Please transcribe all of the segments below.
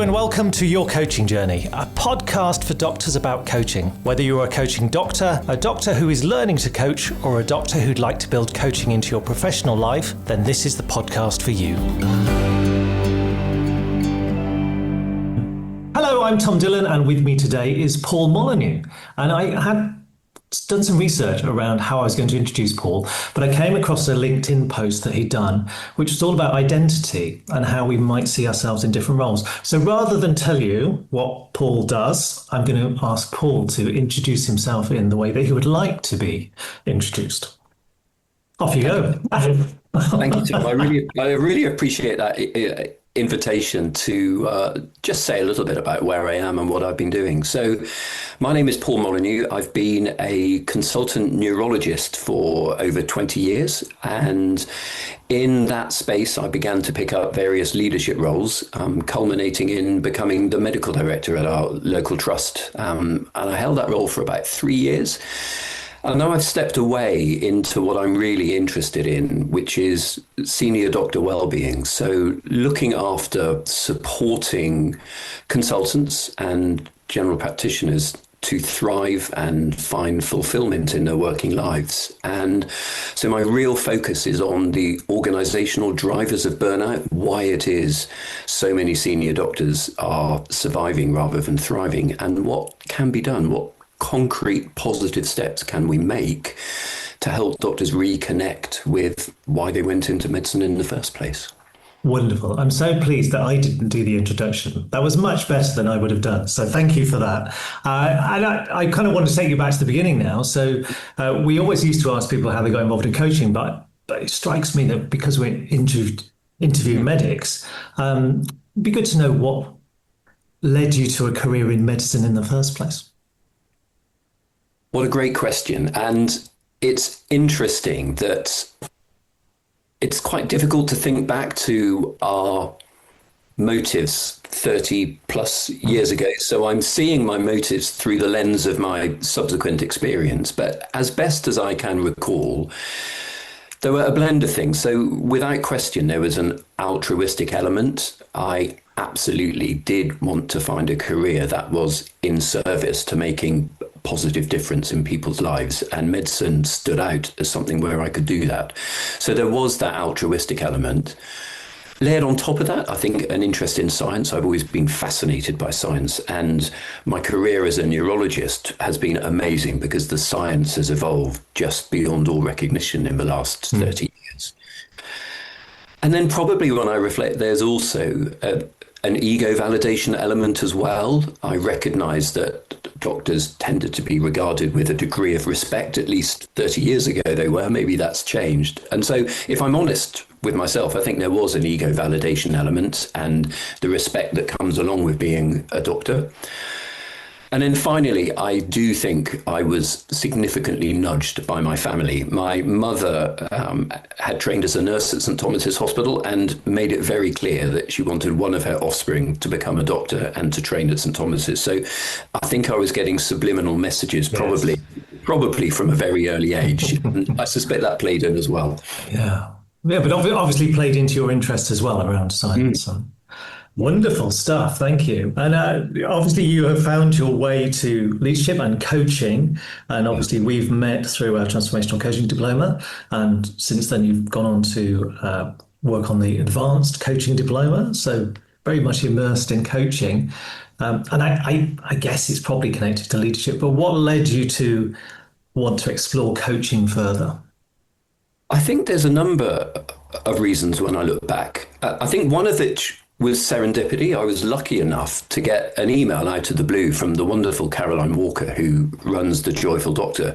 and welcome to Your Coaching Journey, a podcast for doctors about coaching. Whether you're a coaching doctor, a doctor who is learning to coach, or a doctor who'd like to build coaching into your professional life, then this is the podcast for you. Hello, I'm Tom Dillon, and with me today is Paul Molyneux. And I had done some research around how I was going to introduce Paul, but I came across a LinkedIn post that he'd done, which was all about identity and how we might see ourselves in different roles. So rather than tell you what Paul does, I'm going to ask Paul to introduce himself in the way that he would like to be introduced. Off you go. Thank you, Tim. I really appreciate that invitation to just say a little bit about where I am and what I've been doing. So my name is Paul Molyneux. I've been a consultant neurologist for over 20 years. And in that space, I began to pick up various leadership roles, culminating in becoming the medical director at our local trust. And I held that role for about 3 years. And now I've stepped away into what I'm really interested in, which is senior doctor wellbeing. So looking after supporting consultants and general practitioners to thrive and find fulfillment in their working lives. And so my real focus is on the organisational drivers of burnout, why it is so many senior doctors are surviving rather than thriving, and what can be done, what concrete positive steps can we make to help doctors reconnect with why they went into medicine in the first place. Wonderful. I'm so pleased that I didn't do the introduction. That was much better than I would have done. So thank you for that. And I kind of want to take you back to the beginning now. So we always used to ask people how they got involved in coaching, but it strikes me that because we're interviewing medics, it'd be good to know what led you to a career in medicine in the first place. What a great question. And it's interesting that it's quite difficult to think back to our motives 30 plus years ago. So I'm seeing my motives through the lens of my subsequent experience. But as best as I can recall, there were a blend of things. So without question, there was an altruistic element. I absolutely did want to find a career that was in service to making positive difference in people's lives, and medicine stood out as something where I could do that. So there was that altruistic element. Layered on top of that, I think an interest in science. I've always been fascinated by science, and my career as a neurologist has been amazing because the science has evolved just beyond all recognition in the last 30 years. And then probably when I reflect, there's also an ego validation element as well. I recognize that doctors tended to be regarded with a degree of respect, at least 30 years ago they were, maybe that's changed. And so if I'm honest with myself, I think there was an ego validation element and the respect that comes along with being a doctor. And then finally, I do think I was significantly nudged by my family. My mother had trained as a nurse at St. Thomas's Hospital and made it very clear that she wanted one of her offspring to become a doctor and to train at St. Thomas's. So I think I was getting subliminal messages, probably from a very early age. And I suspect that played in as well. Yeah, but obviously played into your interest as well around science. Wonderful stuff. Thank you. And obviously you have found your way to leadership and coaching. And obviously we've met through our Transformational Coaching Diploma. And since then you've gone on to work on the Advanced Coaching Diploma. So very much immersed in coaching. And I guess it's probably connected to leadership. But what led you to want to explore coaching further? I think there's a number of reasons when I look back. I think one of which was serendipity. I was lucky enough to get an email out of the blue from the wonderful Caroline Walker, who runs the Joyful Doctor,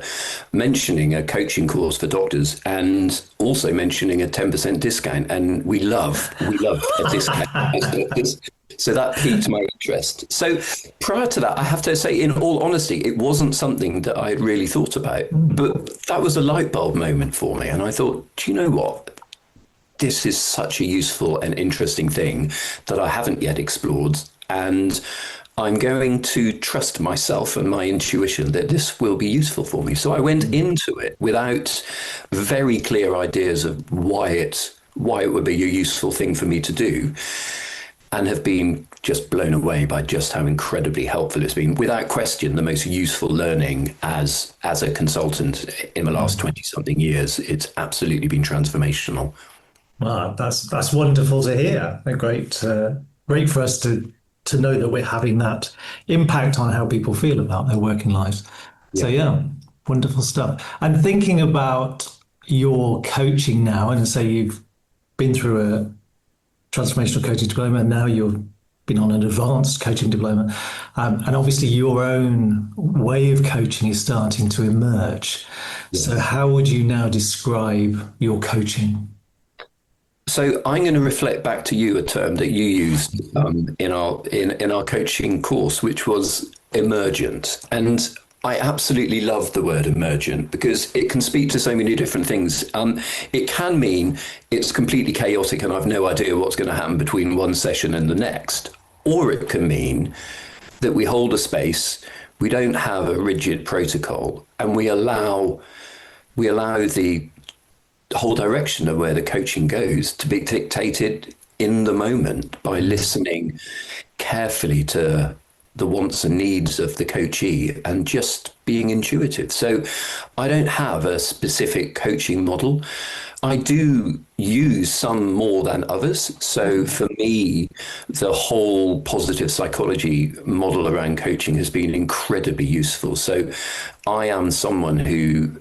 mentioning a coaching course for doctors and also mentioning a 10% discount. And we love a discount as doctors. So that piqued my interest. So prior to that, I have to say, in all honesty, it wasn't something that I had really thought about. But that was a light bulb moment for me. And I thought, do you know what? This is such a useful and interesting thing that I haven't yet explored. And I'm going to trust myself and my intuition that this will be useful for me. So I went into it without very clear ideas of why it would be a useful thing for me to do, and have been just blown away by just how incredibly helpful it's been. Without question, the most useful learning as a consultant in the last 20 something years. It's absolutely been transformational. Wow, that's wonderful to hear. Great for us to know that we're having that impact on how people feel about their working lives. So yeah, wonderful stuff. And thinking about your coaching now, and say you've been through a transformational coaching diploma, and now you've been on an advanced coaching diploma, and obviously your own way of coaching is starting to emerge. Yes. So how would you now describe your coaching? So I'm going to reflect back to you a term that you used in our coaching course, which was emergent. And I absolutely love the word emergent because it can speak to so many different things. It can mean it's completely chaotic and I've no idea what's going to happen between one session and the next. Or it can mean that we hold a space, we don't have a rigid protocol, and we allow the whole direction of where the coaching goes to be dictated in the moment by listening carefully to the wants and needs of the coachee and just being intuitive. So I don't have a specific coaching model. I do use some more than others. So for me, the whole positive psychology model around coaching has been incredibly useful. So I am someone who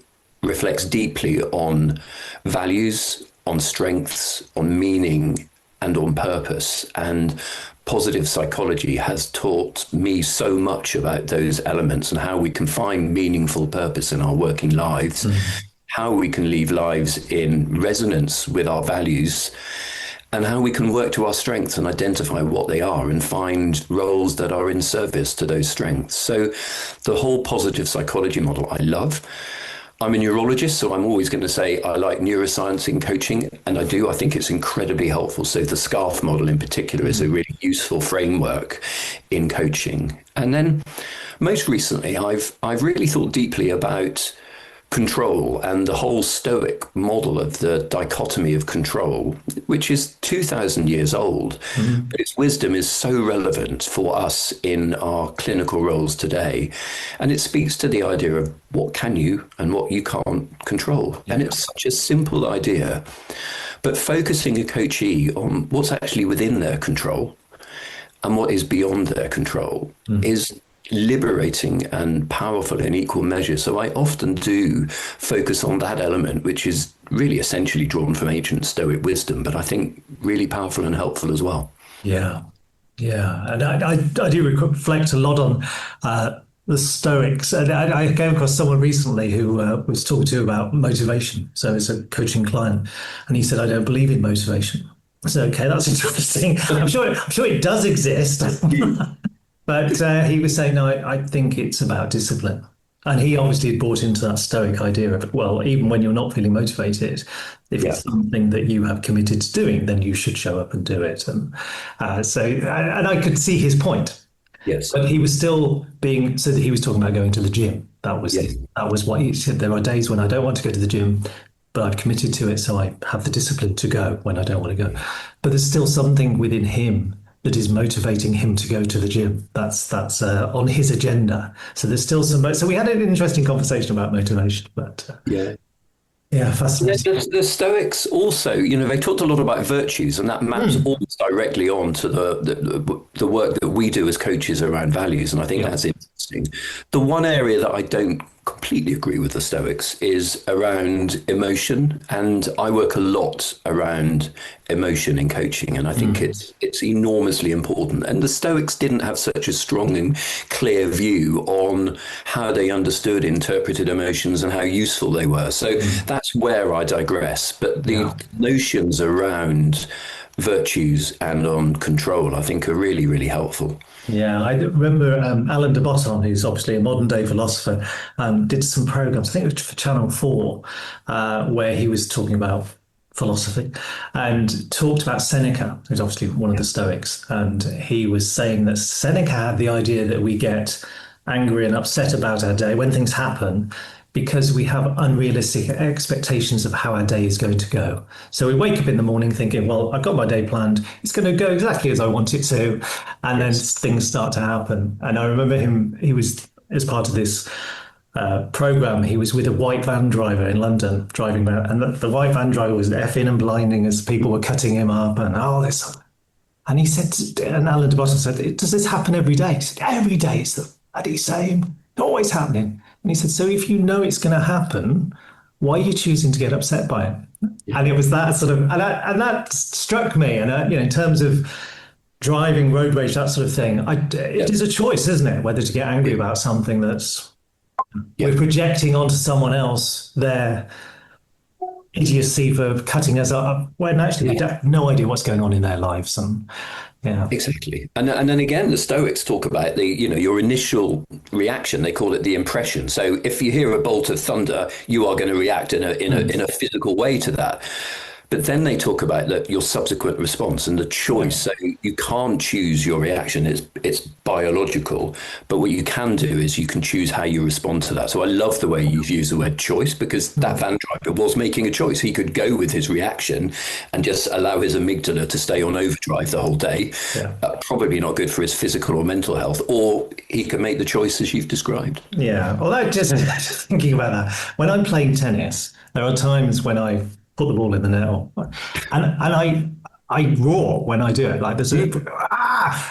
reflects deeply on values, on strengths, on meaning, and on purpose. And positive psychology has taught me so much about those elements and how we can find meaningful purpose in our working lives, how we can live lives in resonance with our values, and how we can work to our strengths and identify what they are and find roles that are in service to those strengths. So the whole positive psychology model I love. I'm a neurologist, so I'm always going to say I like neuroscience in coaching, and I do. I think it's incredibly helpful. So the SCARF model in particular is a really useful framework in coaching. And then most recently, I've really thought deeply about control and the whole Stoic model of the dichotomy of control, which is 2,000 years old, but its wisdom is so relevant for us in our clinical roles today. And it speaks to the idea of what can you and what you can't control. And it's such a simple idea, but focusing a coachee on what's actually within their control and what is beyond their control is liberating and powerful in equal measure. So I often do focus on that element, which is really essentially drawn from ancient Stoic wisdom, but I think really powerful and helpful as well. Yeah. And I do reflect a lot on the Stoics. And I came across someone recently who was talking to about motivation. So it's a coaching client, and he said, I don't believe in motivation. So, okay, that's interesting. I'm sure it does exist. But he was saying, no, I think it's about discipline. And he obviously had bought into that Stoic idea of, well, even when you're not feeling motivated, if it's something that you have committed to doing, then you should show up and do it. And and I could see his point. Yes. But he was still so that he was talking about going to the gym. That was what he said. There are days when I don't want to go to the gym, but I've committed to it, so I have the discipline to go when I don't want to go. But there's still something within him that is motivating him to go to the gym. That's on his agenda. So there's still so we had an interesting conversation about motivation, but fascinating. The Stoics also, they talked a lot about virtues, and that maps almost directly on to the work that we do as coaches around values, and I think that's interesting. The one area that I don't completely agree with the Stoics is around emotion, and I work a lot around emotion in coaching, and I think it's enormously important. And the Stoics didn't have such a strong and clear view on how they understood, interpreted emotions and how useful they were. So that's where I digress. But the notions around virtues and on control, I think, are really, really helpful. Yeah, I remember Alan de Botton, who's obviously a modern day philosopher, did some programs, I think it was for Channel 4, where he was talking about philosophy and talked about Seneca, who's obviously one of the Stoics. And he was saying that Seneca had the idea that we get angry and upset about our day when things happen because we have unrealistic expectations of how our day is going to go. So we wake up in the morning thinking, well, I've got my day planned. It's going to go exactly as I want it to. And then things start to happen. And I remember he was, as part of this program, he was with a white van driver in London driving around. And the white van driver was effing and blinding as people were cutting him up and all this. And he said, and Alan de Botton said, does this happen every day? He said, every day it's the bloody same. Always happening. And he said, so if you know it's going to happen, why are you choosing to get upset by it? Yeah. And it was that sort of, and that struck me. And in terms of driving, road rage, that sort of thing, it is a choice, isn't it? Whether to get angry about something that's we're projecting onto someone else their idiocy for cutting us up, when actually we have no idea what's going on in their lives. And exactly. And then again, the Stoics talk about your initial reaction. They call it the impression. So if you hear a bolt of thunder, you are going to react in a physical way to that. But then they talk about your subsequent response and the choice. So you can't choose your reaction. It's biological. But what you can do is you can choose how you respond to that. So I love the way you've used the word choice, because that van driver was making a choice. He could go with his reaction and just allow his amygdala to stay on overdrive the whole day. Yeah. Probably not good for his physical or mental health. Or he can make the choice as you've described. Yeah. Well, just thinking about that. When I'm playing tennis, there are times when I put the ball in the net, and I roar when I do it. Like there's and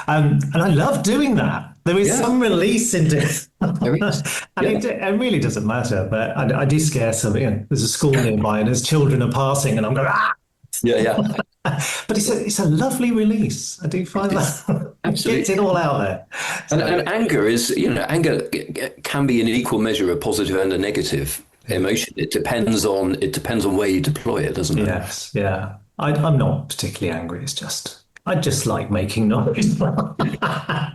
I love doing that. There is some release into it. And it really doesn't matter. But I do scare some. There's a school nearby, and as children are passing, and I'm going But it's a lovely release. I do find that absolutely gets it all out there. So, and anger is anger can be an equal measure of positive and a negative emotion. It depends on where you deploy it, doesn't it? Yes, yeah. I'm not particularly angry. It's just I just like making noise. Of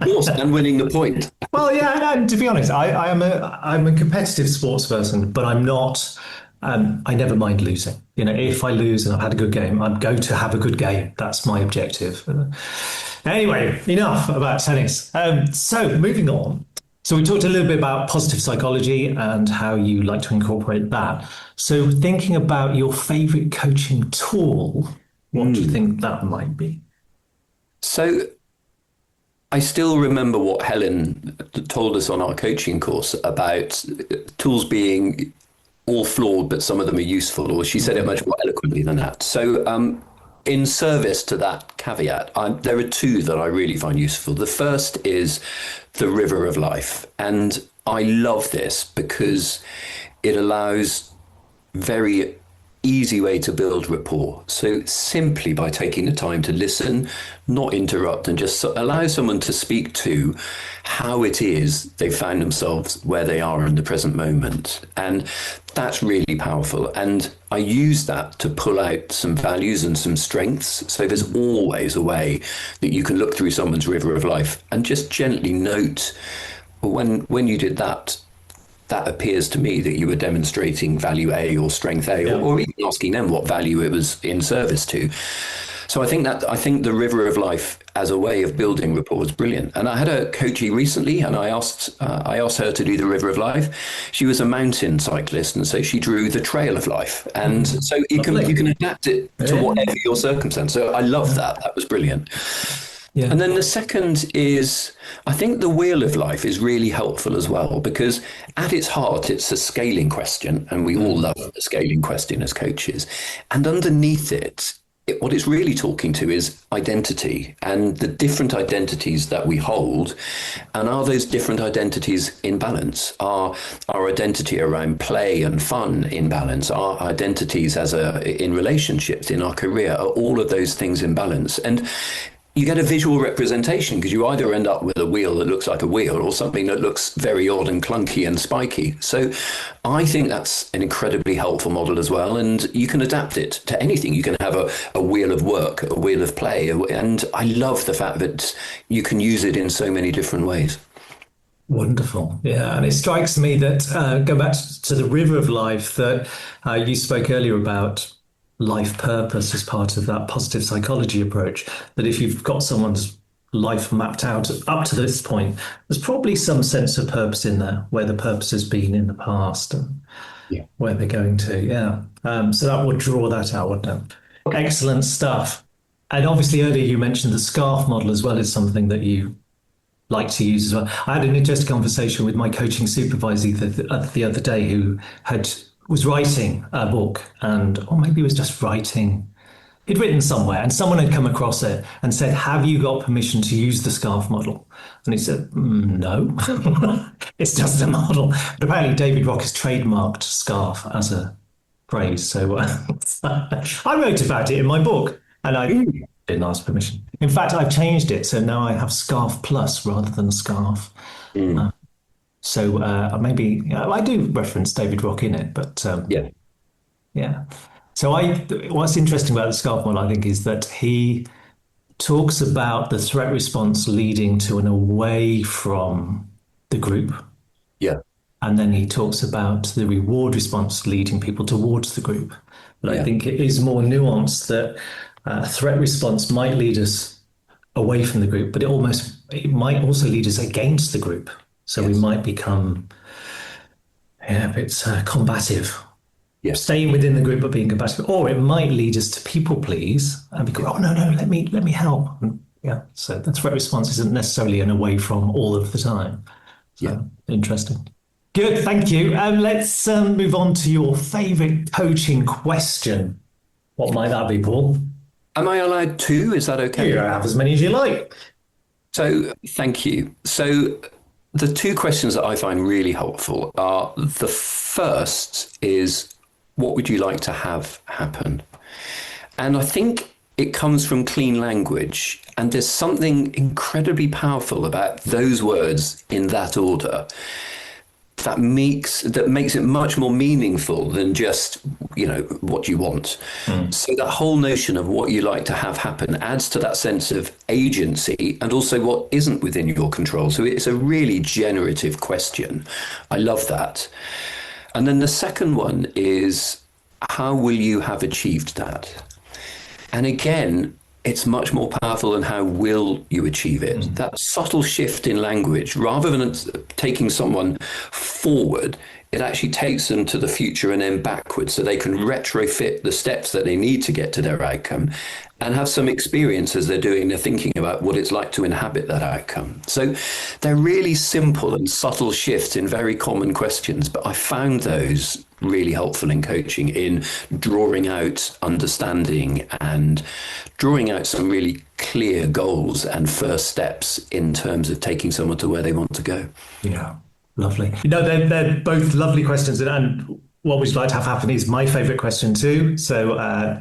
course, and winning the point. Well, yeah. And to be honest, I'm a competitive sports person, but I'm not. I never mind losing. If I lose and I've had a good game, I'm going to have a good game. That's my objective. Anyway, enough about tennis. So moving on. So we talked a little bit about positive psychology and how you like to incorporate that. So thinking about your favorite coaching tool, what do you think that might be? So I still remember what Helen told us on our coaching course about tools being all flawed, but some of them are useful, or she said it much more eloquently than that. So in service to that caveat, there are two that I really find useful. The first is the river of life. And I love this because it allows very easy way to build rapport. So simply by taking the time to listen, not interrupt, and just allow someone to speak to how it is they found themselves where they are in the present moment. And that's really powerful. And I use that to pull out some values and some strengths. So there's always a way that you can look through someone's river of life and just gently note, when you did that, that appears to me that you were demonstrating value A or strength A, or even asking them what value it was in service to. So I think the river of life as a way of building rapport is brilliant. And I had a coachee recently, and I asked her to do the river of life. She was a mountain cyclist, and so she drew the trail of life. And so you can adapt it to whatever your circumstance. So I love that. That was brilliant. Yeah. And then the second is, I think the wheel of life is really helpful as well, because at its heart, it's a scaling question, and we all love a scaling question as coaches. And underneath it, what it's really talking to is identity and the different identities that we hold. And are those different identities in balance? Are our identity around play and fun in balance? Are identities in relationships, in our career, are all of those things in balance? And you get a visual representation, because you either end up with a wheel that looks like a wheel or something that looks very odd and clunky and spiky. So I think that's an incredibly helpful model as well. And you can adapt it to anything. You can have a wheel of work, a wheel of play. And I love the fact that you can use it in so many different ways. Wonderful. Yeah. And it strikes me that, go back to the river of life that you spoke earlier about, life purpose as part of that positive psychology approach, that if you've got someone's life mapped out up to this point, there's probably some sense of purpose in there, where the purpose has been in the past and Yeah. where they're going to. Yeah. So that would draw that out, wouldn't it? Excellent stuff. And obviously, earlier you mentioned the scarf model as well as something that you like to use as well. I had an interesting conversation with my coaching supervisor the other day who was writing a book, or maybe he was just writing. He'd written somewhere and someone had come across it and said, have you got permission to use the scarf model? And he said, no, it's just a model. But apparently David Rock has trademarked scarf as a phrase. So I wrote about it in my book and I didn't ask permission. In fact, I've changed it. So now I have scarf plus rather than scarf. So maybe I do reference David Rock in it, but yeah. So what's interesting about the scarf model, I think, is that he talks about the threat response leading to an away from the group. Yeah. And then he talks about the reward response leading people towards the group. But I think it is more nuanced that threat response might lead us away from the group, but it might also lead us against the group. So we might become a bit combative. Yes. Staying within the group but being compassionate, or it might lead us to people please and be oh no, let me help. And so the threat response isn't necessarily an away from all of the time. So interesting. Good, thank you. Let's move on to your favorite coaching question. What might that be, Paul? Am I allowed two? Is that okay? You have as many as you like. So thank you. So the two questions that I find really helpful are, the first is, what would you like to have happen? And I think it comes from clean language. And there's something incredibly powerful about those words in that order that makes it much more meaningful than just, what you want. So that whole notion of what you like to have happen adds to that sense of agency and also what isn't within your control. So it's a really generative question. I love that. And then the second one is, how will you have achieved that? And again, it's much more powerful than how will you achieve it. That subtle shift in language, rather than taking someone forward, it actually takes them to the future and then backwards, so they can retrofit the steps that they need to get to their outcome and have some experience as they're doing their thinking about what it's like to inhabit that outcome. So they're really simple and subtle shifts in very common questions, but I found those really helpful in coaching, in drawing out understanding and drawing out some really clear goals and first steps in terms of taking someone to where they want to go. Yeah, lovely. They're both lovely questions, and what would you like to have happen is my favorite question too. So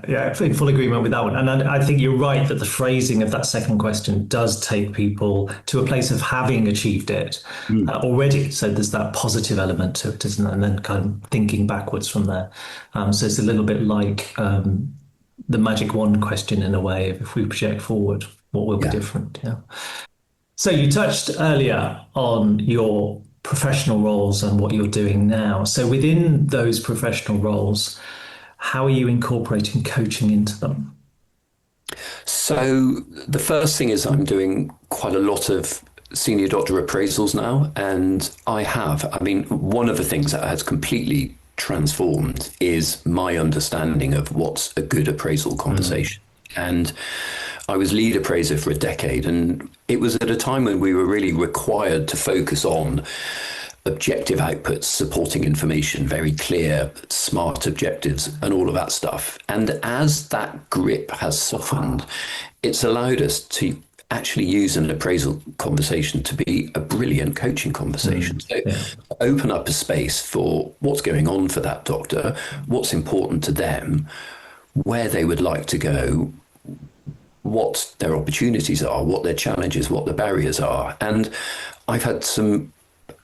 in full agreement with that one. And I think you're right that the phrasing of that second question does take people to a place of having achieved it already. So there's that positive element to it, isn't it? And then kind of thinking backwards from there. So it's a little bit like the magic wand question in a way. If we project forward, what will be different? Yeah. So you touched earlier on your professional roles and what you're doing now. So within those professional roles, how are you incorporating coaching into them? So the first thing is, I'm doing quite a lot of senior doctor appraisals now. And one of the things that has completely transformed is my understanding of what's a good appraisal conversation. And I was lead appraiser for a decade, and it was at a time when we were really required to focus on objective outputs, supporting information, very clear, smart objectives, and all of that stuff. And as that grip has softened, it's allowed us to actually use an appraisal conversation to be a brilliant coaching conversation. So open up a space for what's going on for that doctor, what's important to them, where they would like to go, what their opportunities are, what their challenges, what the barriers are. And I've had some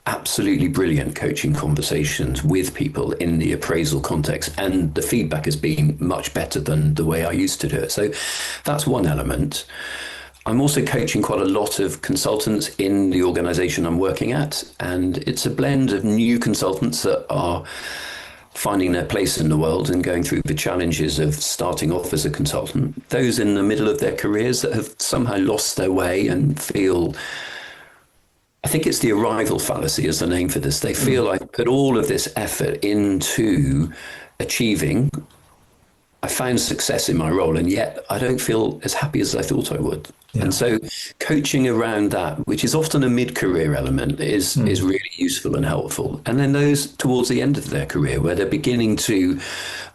absolutely brilliant coaching conversations with people in the appraisal context, and the feedback has been much better than the way I used to do it. So that's one element. I'm also coaching quite a lot of consultants in the organization I'm working at, and it's a blend of new consultants that are finding their place in the world and going through the challenges of starting off as a consultant. Those in the middle of their careers that have somehow lost their way and feel, I think it's the arrival fallacy is the name for this. They feel like put all of this effort into achieving. I found success in my role, and yet I don't feel as happy as I thought I would. Yeah. And so coaching around that, which is often a mid-career element, is really useful and helpful. And then those towards the end of their career, where they're beginning to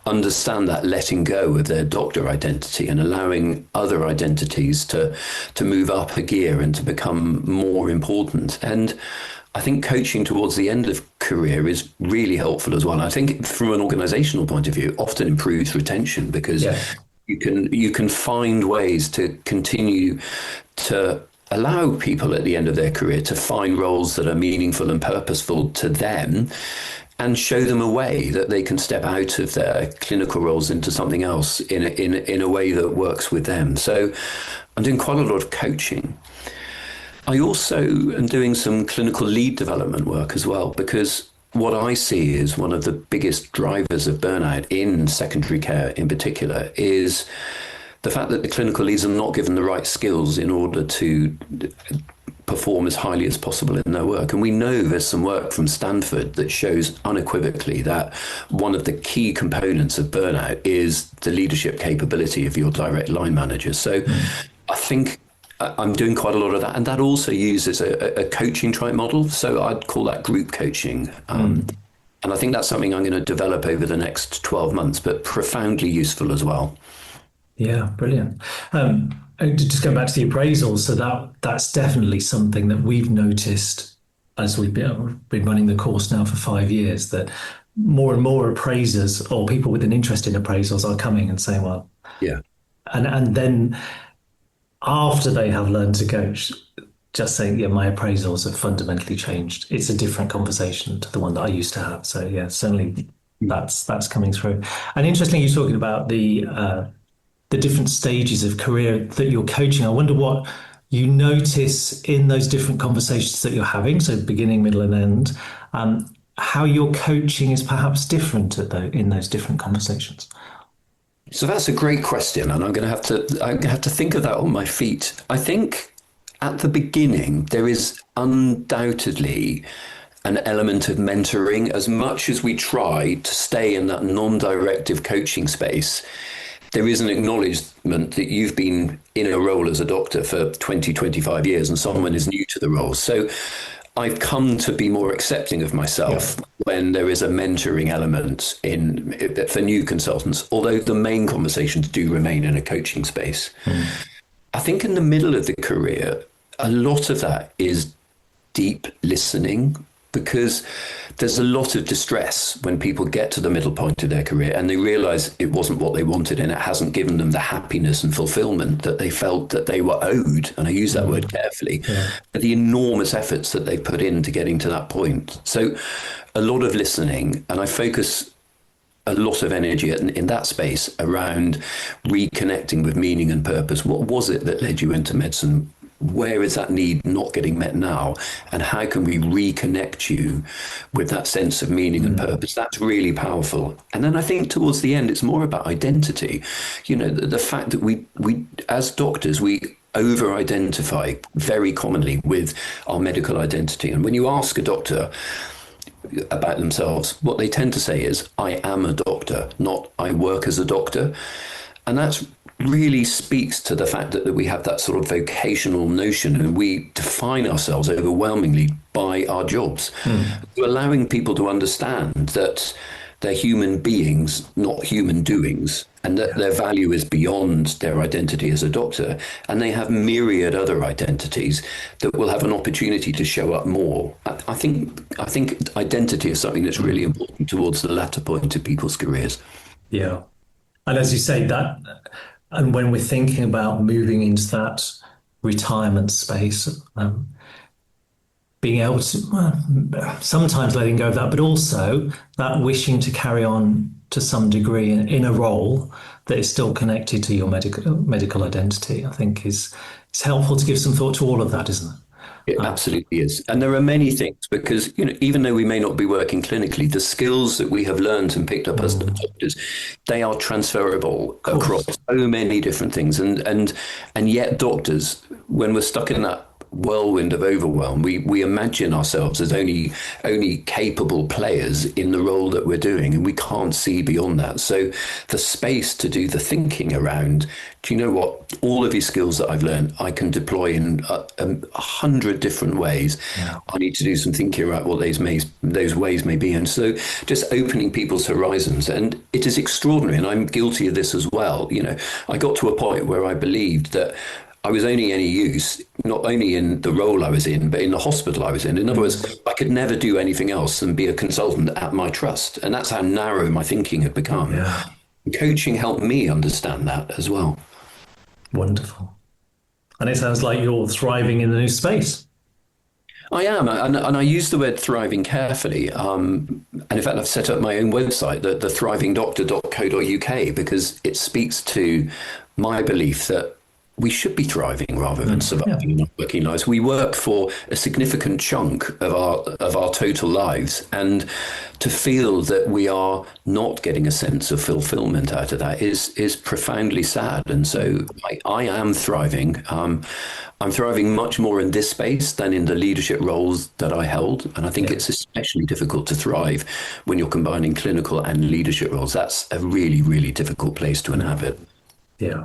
understand that letting go of their doctor identity and allowing other identities to move up a gear and to become more important. And I think coaching towards the end of career is really helpful as well. I think from an organizational point of view, often improves retention because you can find ways to continue to allow people at the end of their career to find roles that are meaningful and purposeful to them, and show them a way that they can step out of their clinical roles into something else in a way that works with them. So I'm doing quite a lot of coaching. I also am doing some clinical lead development work as well, because what I see is one of the biggest drivers of burnout in secondary care in particular is the fact that the clinical leads are not given the right skills in order to perform as highly as possible in their work. And we know there's some work from Stanford that shows unequivocally that one of the key components of burnout is the leadership capability of your direct line manager. So I think I'm doing quite a lot of that. And that also uses a coaching type model. So I'd call that group coaching. And I think that's something I'm going to develop over the next 12 months, but profoundly useful as well. Yeah, brilliant. Just going back to the appraisals, so that's definitely something that we've noticed as we've been running the course now for 5 years, that more and more appraisers or people with an interest in appraisals are coming and saying, well, yeah. And then after they have learned to coach, just saying, yeah, my appraisals have fundamentally changed. It's a different conversation to the one that I used to have. So yeah, certainly that's coming through. And interestingly, you're talking about the different stages of career that you're coaching. I wonder what you notice in those different conversations that you're having, so beginning, middle, and end, how your coaching is perhaps different in those different conversations. So that's a great question, and I'm going to have to think of that on my feet. I think at the beginning there is undoubtedly an element of mentoring. As much as we try to stay in that non-directive coaching space, there is an acknowledgement that you've been in a role as a doctor for 20, 25 years and someone is new to the role. So I've come to be more accepting of myself when there is a mentoring element for new consultants, although the main conversations do remain in a coaching space. I think in the middle of the career, a lot of that is deep listening, because there's a lot of distress when people get to the middle point of their career and they realize it wasn't what they wanted and it hasn't given them the happiness and fulfillment that they felt that they were owed. And I use that word carefully, but the enormous efforts that they've put into getting to that point. So a lot of listening, and I focus a lot of energy in that space around reconnecting with meaning and purpose. What was it that led you into medicine? Where is that need not getting met now? And how can we reconnect you with that sense of meaning and purpose? That's really powerful. And then I think towards the end, it's more about identity. You know, the fact that we as doctors, we over-identify very commonly with our medical identity. And when you ask a doctor about themselves, what they tend to say is, I am a doctor, not I work as a doctor. And that's really speaks to the fact that we have that sort of vocational notion and we define ourselves overwhelmingly by our jobs. So allowing people to understand that they're human beings, not human doings, and that their value is beyond their identity as a doctor, and they have myriad other identities that will have an opportunity to show up more. I think identity is something that's really important towards the latter point of people's careers. Yeah. And as you say, that, and when we're thinking about moving into that retirement space, being able to sometimes letting go of that, but also that wishing to carry on to some degree in a role that is still connected to your medical identity, I think is helpful to give some thought to all of that, isn't it? It absolutely is. And there are many things because, even though we may not be working clinically, the skills that we have learned and picked up as doctors, they are transferable across so many different things. And yet doctors, when we're stuck in that whirlwind of overwhelm, we imagine ourselves as only capable players in the role that we're doing, and we can't see beyond that. So the space to do the thinking around, do you know what, all of these skills that I've learned I can deploy in 100 different ways. I need to do some thinking about what those ways may be. And so just opening people's horizons, and it is extraordinary, and I'm guilty of this as well. I got to a point where I believed that I was only any use, not only in the role I was in, but in the hospital I was in. In other words, I could never do anything else than be a consultant at my trust. And that's how narrow my thinking had become. Yeah. Coaching helped me understand that as well. Wonderful. And it sounds like you're thriving in the new space. I am, and I use the word thriving carefully. And in fact, I've set up my own website, the thrivingdoctor.co.uk, because it speaks to my belief that we should be thriving rather than surviving in our working lives. We work for a significant chunk of our total lives, and to feel that we are not getting a sense of fulfillment out of that is profoundly sad. And so I am thriving. I'm thriving much more in this space than in the leadership roles that I held. And I think it's especially difficult to thrive when you're combining clinical and leadership roles. That's a really, really difficult place to inhabit. Yeah.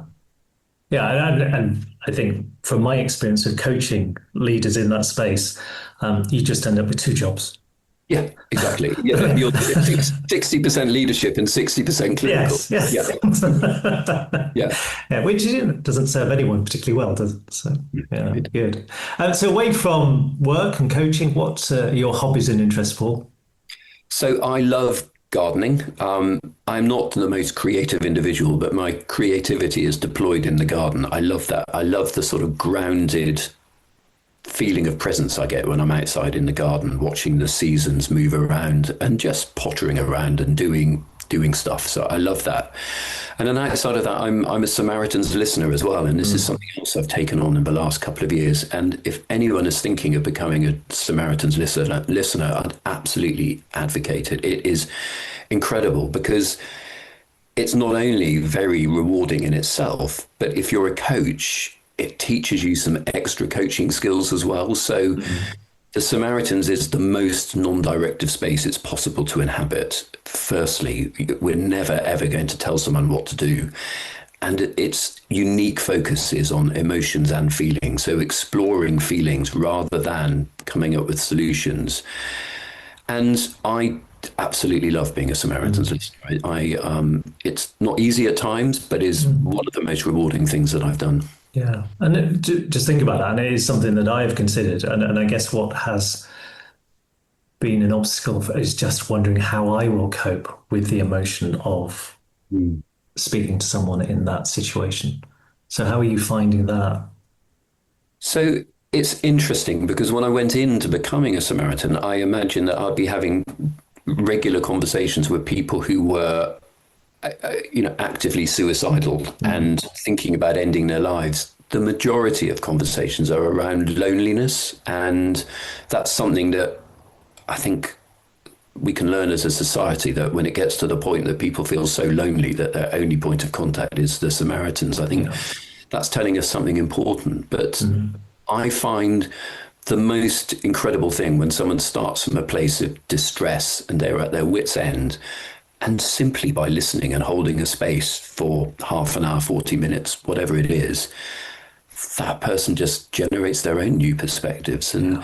Yeah, and I think from my experience of coaching leaders in that space, you just end up with two jobs. Yeah, exactly. Yeah, you're 60% leadership and 60% clinical. Yes. Yeah, which doesn't serve anyone particularly well, does it? So, yeah, good. So away from work and coaching, what are your hobbies and interests, Paul? So I love gardening. I'm not the most creative individual, but my creativity is deployed in the garden. I love that. I love the sort of grounded feeling of presence I get when I'm outside in the garden, watching the seasons move around and just pottering around and doing stuff. So I love that. And then outside of that, I'm a Samaritan's listener as well. And this is something else I've taken on in the last couple of years. And if anyone is thinking of becoming a Samaritan's listener, I'd absolutely advocate it. It is incredible because it's not only very rewarding in itself, but if you're a coach, it teaches you some extra coaching skills as well. So the Samaritans is the most non-directive space it's possible to inhabit. Firstly, we're never, ever going to tell someone what to do. And its unique focus is on emotions and feelings. So exploring feelings rather than coming up with solutions. And I absolutely love being a Samaritan's listener. It's not easy at times, but is one of the most rewarding things that I've done. Yeah, and just think about that, and it is something that I have considered, and I guess what has been an obstacle is just wondering how I will cope with the emotion of speaking to someone in that situation. So how are you finding that? So it's interesting because when I went into becoming a Samaritan, I imagined that I'd be having regular conversations with people who were actively suicidal and thinking about ending their lives. The majority of conversations are around loneliness, and that's something that I think we can learn as a society, that when it gets to the point that people feel so lonely that their only point of contact is the Samaritans, I think that's telling us something important. But I find the most incredible thing when someone starts from a place of distress and they're at their wit's end, and simply by listening and holding a space for half an hour, 40 minutes, whatever it is, that person just generates their own new perspectives. And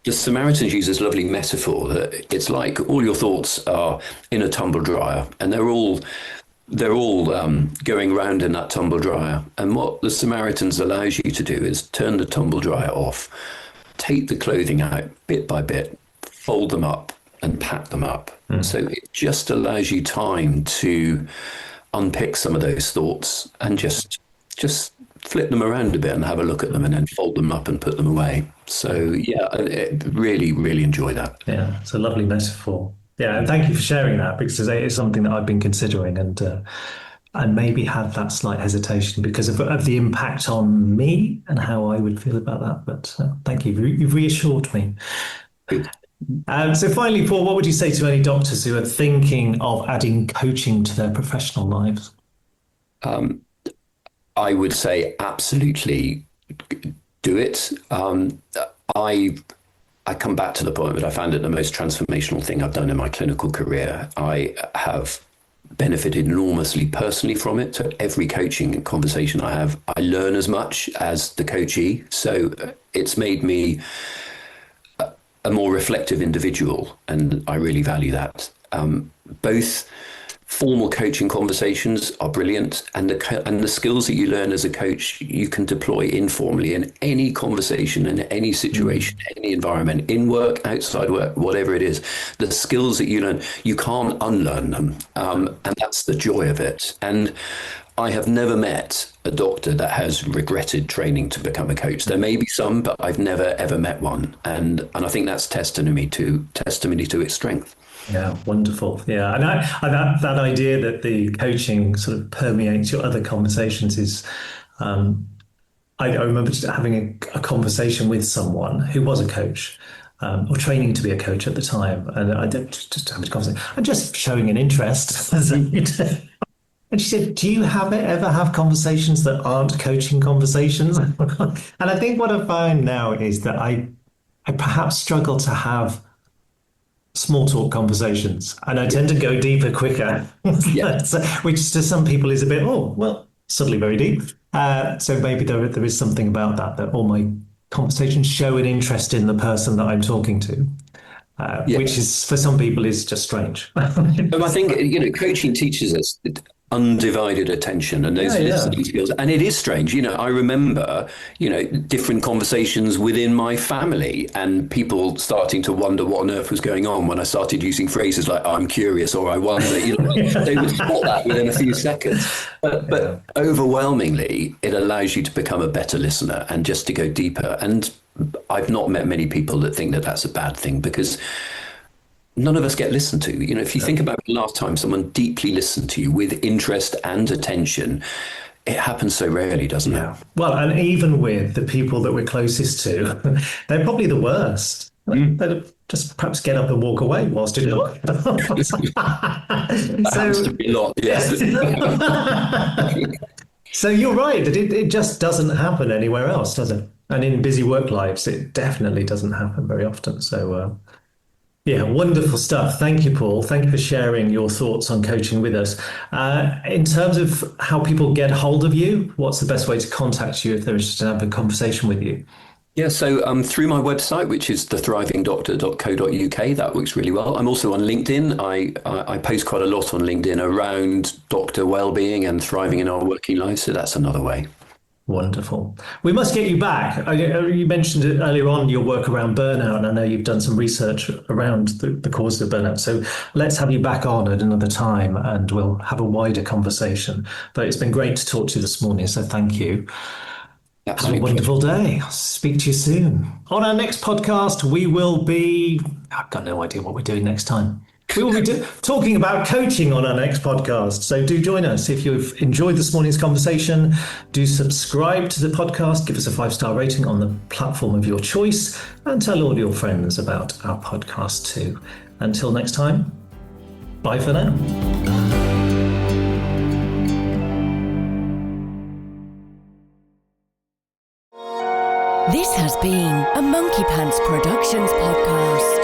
the Samaritans use this lovely metaphor that it's like all your thoughts are in a tumble dryer, and they're all going round in that tumble dryer. And what the Samaritans allows you to do is turn the tumble dryer off, take the clothing out bit by bit, fold them up, and pack them up. So it just allows you time to unpick some of those thoughts and just flip them around a bit and have a look at them and then fold them up and put them away. So yeah, I really, really enjoy that. Yeah, it's a lovely metaphor. Yeah, and thank you for sharing that, because it is something that I've been considering, and and maybe had that slight hesitation because of the impact on me and how I would feel about that. But thank you. You've reassured me. Good. So finally, Paul, what would you say to any doctors who are thinking of adding coaching to their professional lives? I would say absolutely do it. I come back to the point that I found it the most transformational thing I've done in my clinical career. I have benefited enormously personally from it. So every coaching conversation I have, I learn as much as the coachee. So it's made me a more reflective individual, and I really value that. Both formal coaching conversations are brilliant, and the skills that you learn as a coach you can deploy informally in any conversation, in any situation, any environment, in work, outside work, whatever it is. The skills that you learn, you can't unlearn them, and that's the joy of it. And I have never met a doctor that has regretted training to become a coach. There may be some, but I've never ever met one, and I think that's testimony to its strength. Yeah, wonderful. Yeah, and that idea that the coaching sort of permeates your other conversations is, I remember just having a conversation with someone who was a coach, or training to be a coach at the time, and I did just having a conversation and just showing an interest. And she said, "Do you ever have conversations that aren't coaching conversations?" And I think what I find now is that I perhaps struggle to have small talk conversations, and I tend to go deeper quicker, Yeah. which to some people is a bit, oh, well, suddenly very deep. So maybe there is something about that all my conversations show an interest in the person that I'm talking to, Yeah. which is for some people is just strange. I think, coaching teaches us undivided attention and those listening skills. And it is strange. I remember, different conversations within my family and people starting to wonder what on earth was going on when I started using phrases like, I'm curious or I wonder. They would spot that within a few seconds. But overwhelmingly, it allows you to become a better listener and just to go deeper. And I've not met many people that think that that's a bad thing, because none of us get listened to. If you think about the last time someone deeply listened to you with interest and attention, it happens so rarely, doesn't it? Well, and even with the people that we're closest to, they're probably the worst. They'd just perhaps get up and walk away whilst you talk. That happens to be a lot, yes. So you're right, that it just doesn't happen anywhere else, does it? And in busy work lives, it definitely doesn't happen very often. So yeah, wonderful stuff. Thank you, Paul. Thank you for sharing your thoughts on coaching with us. In terms of how people get hold of you, what's the best way to contact you if they're interested in having a conversation with you? Yeah, so through my website, which is thethrivingdoctor.co.uk, that works really well. I'm also on LinkedIn. I post quite a lot on LinkedIn around doctor wellbeing and thriving in our working lives, so that's another way. Wonderful. We must get you back. You mentioned it earlier on, your work around burnout, and I know you've done some research around the causes of burnout. So let's have you back on at another time and we'll have a wider conversation. But it's been great to talk to you this morning, so thank you. Absolutely. Have a wonderful day. I'll speak to you soon. On our next podcast, we will be, I've got no idea what we're doing next time. We will be talking about coaching on our next podcast. So do join us. If you've enjoyed this morning's conversation, do subscribe to the podcast, give us a 5-star rating on the platform of your choice, and tell all your friends about our podcast too. Until next time, bye for now. This has been a Monkey Pants Productions podcast.